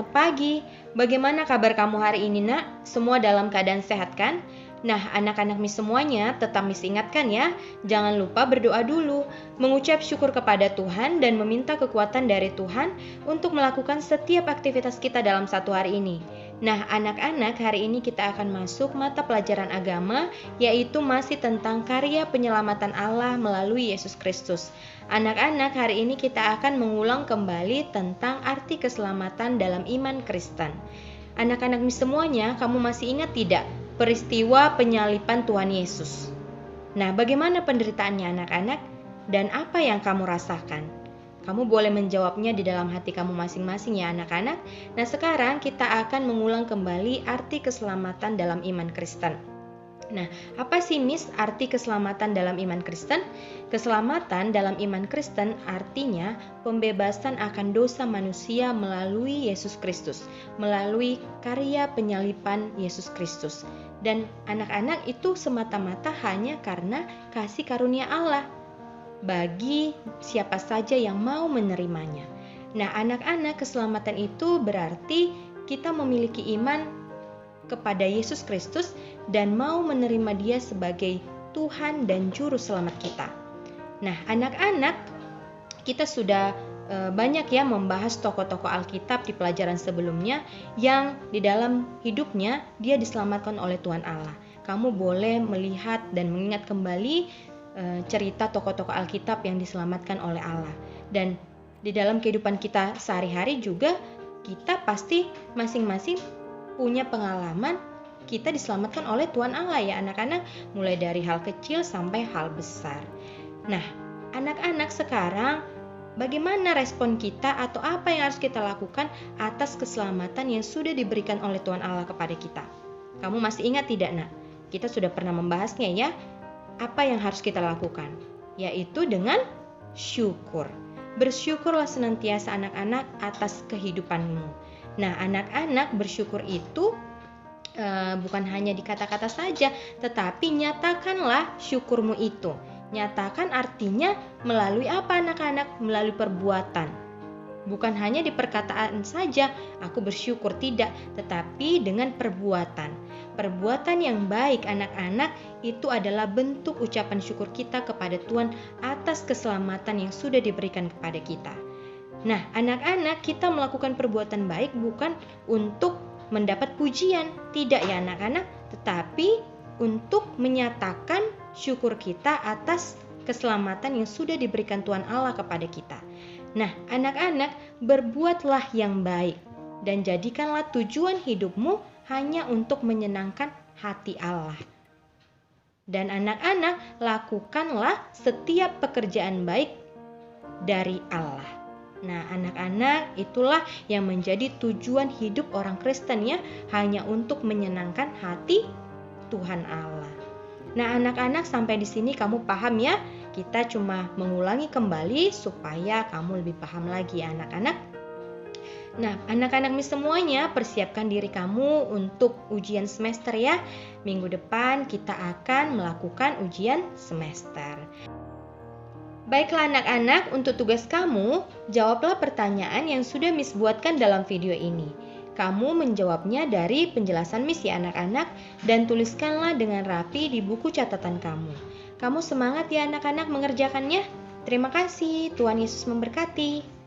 Selamat pagi. Bagaimana kabar kamu hari ini, Nak? Semua dalam keadaan sehat kan? Nah, anak-anak Miss semuanya, tetap Miss ingatkan ya, jangan lupa berdoa dulu, mengucap syukur kepada Tuhan dan meminta kekuatan dari Tuhan untuk melakukan setiap aktivitas kita dalam satu hari ini. Nah, anak-anak, hari ini kita akan masuk mata pelajaran agama, yaitu masih tentang karya penyelamatan Allah melalui Yesus Kristus. Anak-anak, hari ini kita akan mengulang kembali tentang arti keselamatan dalam iman Kristen. Anak-anak Miss semuanya, kamu masih ingat tidak peristiwa penyaliban Tuhan Yesus? Nah, bagaimana penderitaannya anak-anak? Dan apa yang kamu rasakan? Kamu boleh menjawabnya di dalam hati kamu masing-masing ya anak-anak. Nah, sekarang kita akan mengulang kembali arti keselamatan dalam iman Kristen. Nah, apa sih Miss arti keselamatan dalam iman Kristen? Keselamatan dalam iman Kristen artinya pembebasan akan dosa manusia melalui Yesus Kristus, melalui karya penyaliban Yesus Kristus. Dan anak-anak itu semata-mata hanya karena kasih karunia Allah bagi siapa saja yang mau menerimanya. Nah, anak-anak, keselamatan itu berarti kita memiliki iman kepada Yesus Kristus dan mau menerima Dia sebagai Tuhan dan Juru Selamat kita. Nah, anak-anak, kita sudah banyak ya membahas tokoh-tokoh Alkitab di pelajaran sebelumnya yang di dalam hidupnya dia diselamatkan oleh Tuhan Allah. Kamu boleh melihat dan mengingat kembali cerita tokoh-tokoh Alkitab yang diselamatkan oleh Allah. Dan di dalam kehidupan kita sehari-hari juga kita pasti masing-masing punya pengalaman kita diselamatkan oleh Tuhan Allah ya anak-anak, mulai dari hal kecil sampai hal besar. Nah, anak-anak, sekarang bagaimana respon kita atau apa yang harus kita lakukan atas keselamatan yang sudah diberikan oleh Tuhan Allah kepada kita? Kamu masih ingat tidak, Nak? Kita sudah pernah membahasnya ya. Apa yang harus kita lakukan? Yaitu dengan syukur. Bersyukurlah senantiasa anak-anak atas kehidupanmu. Nah, anak-anak, bersyukur itu bukan hanya di kata-kata saja, tetapi nyatakanlah syukurmu itu. Nyatakan artinya melalui apa anak-anak? Melalui perbuatan. Bukan hanya di perkataan saja, aku bersyukur, tidak, tetapi dengan perbuatan. Perbuatan yang baik anak-anak itu adalah bentuk ucapan syukur kita kepada Tuhan atas keselamatan yang sudah diberikan kepada kita. Nah, anak-anak, kita melakukan perbuatan baik bukan untuk mendapat pujian, tidak ya anak-anak, tetapi untuk menyatakan syukur kita atas keselamatan yang sudah diberikan Tuhan Allah kepada kita. Nah, anak-anak, berbuatlah yang baik dan jadikanlah tujuan hidupmu hanya untuk menyenangkan hati Allah. Dan anak-anak, lakukanlah setiap pekerjaan baik dari Allah. Nah, anak-anak, itulah yang menjadi tujuan hidup orang Kristen ya, hanya untuk menyenangkan hati Tuhan Allah. Nah, anak-anak, sampai di sini kamu paham ya? Kita cuma mengulangi kembali supaya kamu lebih paham lagi ya anak-anak. Nah, anak-anak Miss semuanya, persiapkan diri kamu untuk ujian semester ya. Minggu depan kita akan melakukan ujian semester. Baiklah anak-anak, untuk tugas kamu, jawablah pertanyaan yang sudah Miss buatkan dalam video ini. Kamu menjawabnya dari penjelasan Miss ya anak-anak, dan tuliskanlah dengan rapi di buku catatan kamu. Kamu semangat ya anak-anak mengerjakannya. Terima kasih, Tuhan Yesus memberkati.